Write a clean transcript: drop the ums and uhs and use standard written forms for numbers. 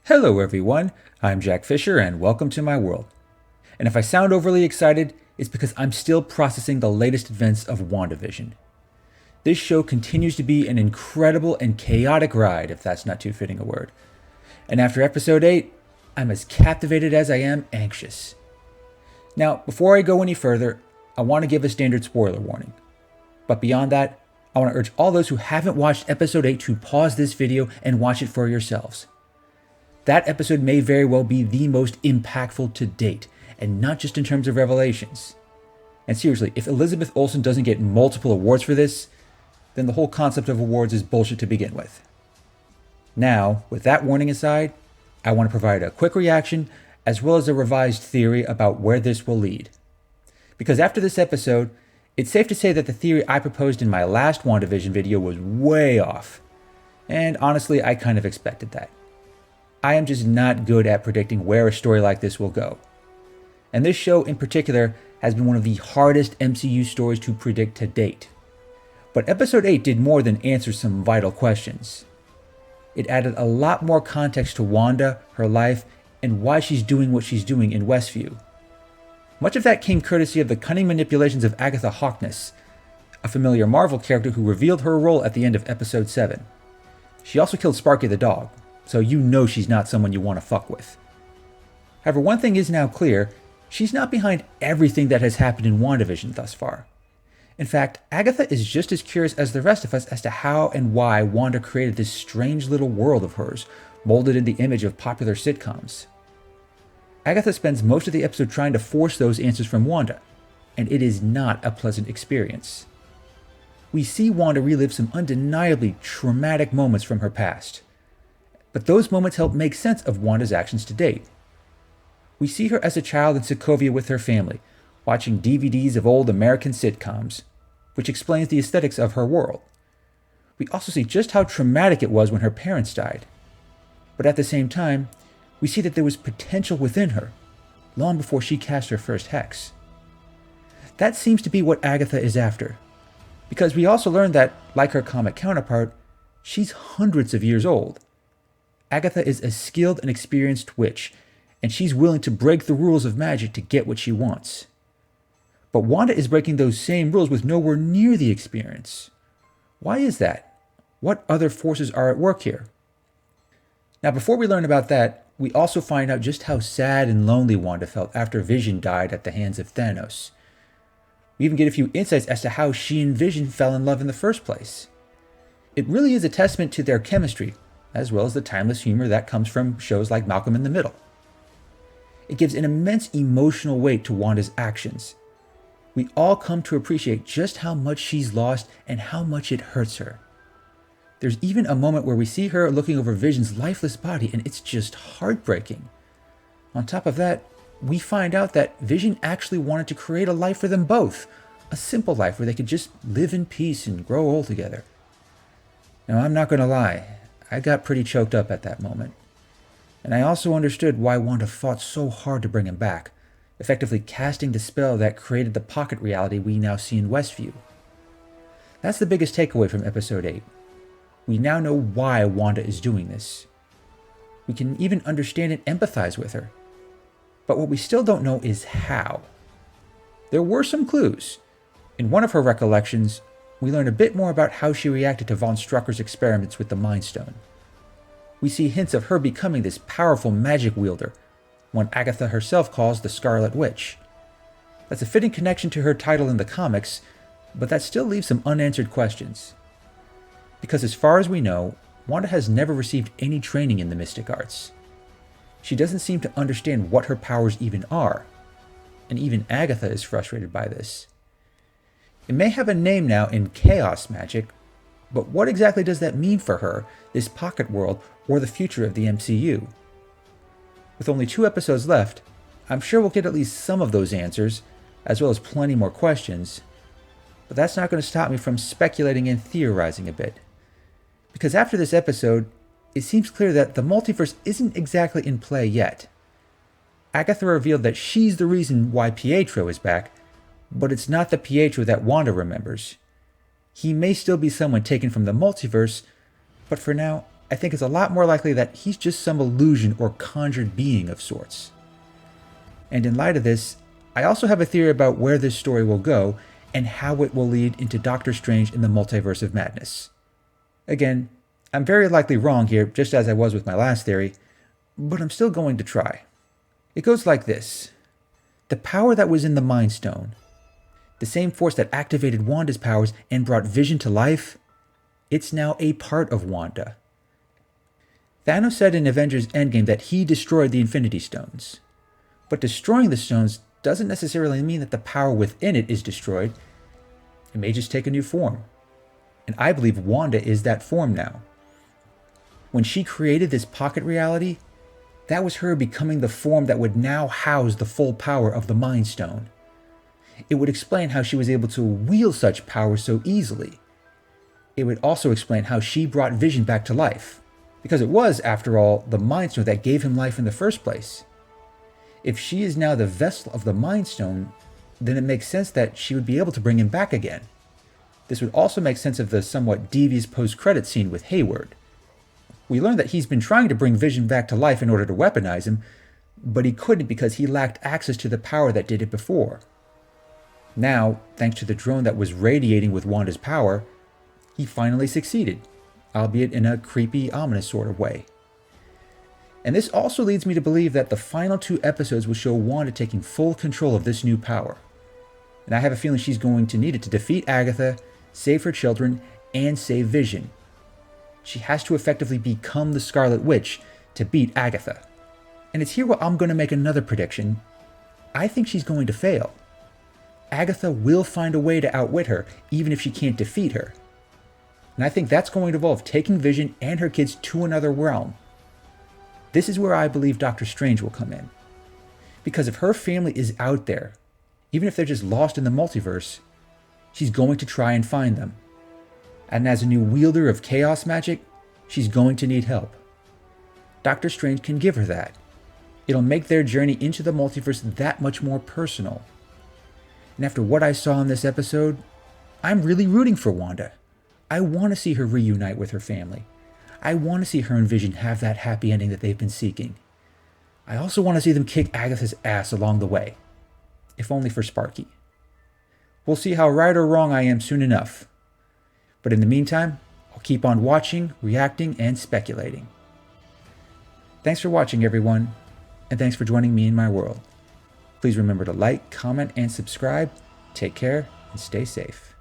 Hello everyone, I'm Jack Fisher and welcome to my world. And if I sound overly excited, it's because I'm still processing the latest events of WandaVision. This show continues to be an incredible and chaotic ride, if that's not too fitting a word. And after episode 8, I'm as captivated as I am anxious. Now, before I go any further, I want to give a standard spoiler warning. But beyond that, I want to urge all those who haven't watched episode 8 to pause this video and watch it for yourselves. That episode may very well be the most impactful to date, and not just in terms of revelations. And seriously, if Elizabeth Olsen doesn't get multiple awards for this, then the whole concept of awards is bullshit to begin with. Now, with that warning aside, I want to provide a quick reaction as well as a revised theory about where this will lead. Because after this episode, it's safe to say that the theory I proposed in my last WandaVision video was way off. And honestly, I kind of expected that. I am just not good at predicting where a story like this will go. And this show in particular has been one of the hardest MCU stories to predict to date. But episode 8 did more than answer some vital questions. It added a lot more context to Wanda, her life, and why she's doing what she's doing in Westview. Much of that came courtesy of the cunning manipulations of Agatha Harkness, a familiar Marvel character who revealed her role at the end of episode 7. She also killed Sparky the dog, so you know she's not someone you want to fuck with. However, one thing is now clear, she's not behind everything that has happened in WandaVision thus far. In fact, Agatha is just as curious as the rest of us as to how and why Wanda created this strange little world of hers, molded in the image of popular sitcoms. Agatha spends most of the episode trying to force those answers from Wanda, and it is not a pleasant experience. We see Wanda relive some undeniably traumatic moments from her past. But those moments help make sense of Wanda's actions to date. We see her as a child in Sokovia with her family, watching DVDs of old American sitcoms, which explains the aesthetics of her world. We also see just how traumatic it was when her parents died. But at the same time, we see that there was potential within her, long before she cast her first hex. That seems to be what Agatha is after, because we also learn that, like her comic counterpart, she's hundreds of years old. Agatha is a skilled and experienced witch, and she's willing to break the rules of magic to get what she wants. But Wanda is breaking those same rules with nowhere near the experience. Why is that? What other forces are at work here? Now, before we learn about that, we also find out just how sad and lonely Wanda felt after Vision died at the hands of Thanos. We even get a few insights as to how she and Vision fell in love in the first place. It really is a testament to their chemistry, as well as the timeless humor that comes from shows like Malcolm in the Middle. It gives an immense emotional weight to Wanda's actions. We all come to appreciate just how much she's lost and how much it hurts her. There's even a moment where we see her looking over Vision's lifeless body, and it's just heartbreaking. On top of that, we find out that Vision actually wanted to create a life for them both, a simple life where they could just live in peace and grow old together. Now, I'm not going to lie, I got pretty choked up at that moment. And I also understood why Wanda fought so hard to bring him back, effectively casting the spell that created the pocket reality we now see in Westview. That's the biggest takeaway from episode 8. We now know why Wanda is doing this. We can even understand and empathize with her. But what we still don't know is how. There were some clues. In one of her recollections, we learn a bit more about how she reacted to von Strucker's experiments with the Mind Stone. We see hints of her becoming this powerful magic wielder, one Agatha herself calls the Scarlet Witch. That's a fitting connection to her title in the comics, but that still leaves some unanswered questions. Because as far as we know, Wanda has never received any training in the mystic arts. She doesn't seem to understand what her powers even are, and even Agatha is frustrated by this. It may have a name now in chaos magic, but what exactly does that mean for her, this pocket world, or the future of the MCU? With only 2 episodes left, I'm sure we'll get at least some of those answers, as well as plenty more questions, but that's not going to stop me from speculating and theorizing a bit. Because after this episode, it seems clear that the multiverse isn't exactly in play yet. Agatha revealed that she's the reason why Pietro is back, but it's not the Pietro that Wanda remembers. He may still be someone taken from the multiverse, but for now, I think it's a lot more likely that he's just some illusion or conjured being of sorts. And in light of this, I also have a theory about where this story will go and how it will lead into Doctor Strange in the Multiverse of Madness. Again, I'm very likely wrong here, just as I was with my last theory, but I'm still going to try. It goes like this. The power that was in the Mind Stone, the same force that activated Wanda's powers and brought Vision to life, it's now a part of Wanda. Thanos said in Avengers Endgame that he destroyed the Infinity Stones. But destroying the stones doesn't necessarily mean that the power within it is destroyed. It may just take a new form. And I believe Wanda is that form now. When she created this pocket reality, that was her becoming the form that would now house the full power of the Mind Stone. It would explain how she was able to wield such power so easily. It would also explain how she brought Vision back to life, because it was, after all, the Mind Stone that gave him life in the first place. If she is now the vessel of the Mind Stone, then it makes sense that she would be able to bring him back again. This would also make sense of the somewhat devious post-credit scene with Hayward. We learned that he's been trying to bring Vision back to life in order to weaponize him, but he couldn't because he lacked access to the power that did it before. Now, thanks to the drone that was radiating with Wanda's power, he finally succeeded, albeit in a creepy, ominous sort of way. And this also leads me to believe that the final 2 episodes will show Wanda taking full control of this new power. And I have a feeling she's going to need it to defeat Agatha, save her children, and save Vision. She has to effectively become the Scarlet Witch to beat Agatha. And it's here where I'm going to make another prediction. I think she's going to fail. Agatha will find a way to outwit her, even if she can't defeat her. And I think that's going to involve taking Vision and her kids to another realm. This is where I believe Doctor Strange will come in. Because if her family is out there, even if they're just lost in the multiverse, she's going to try and find them. And as a new wielder of chaos magic, she's going to need help. Doctor Strange can give her that. It'll make their journey into the multiverse that much more personal. And after what I saw in this episode, I'm really rooting for Wanda. I want to see her reunite with her family. I want to see her and Vision have that happy ending that they've been seeking. I also want to see them kick Agatha's ass along the way. If only for Sparky. We'll see how right or wrong I am soon enough. But in the meantime, I'll keep on watching, reacting, and speculating. Thanks for watching, everyone, and thanks for joining me in my world. Please remember to like, comment, and subscribe. Take care, and stay safe.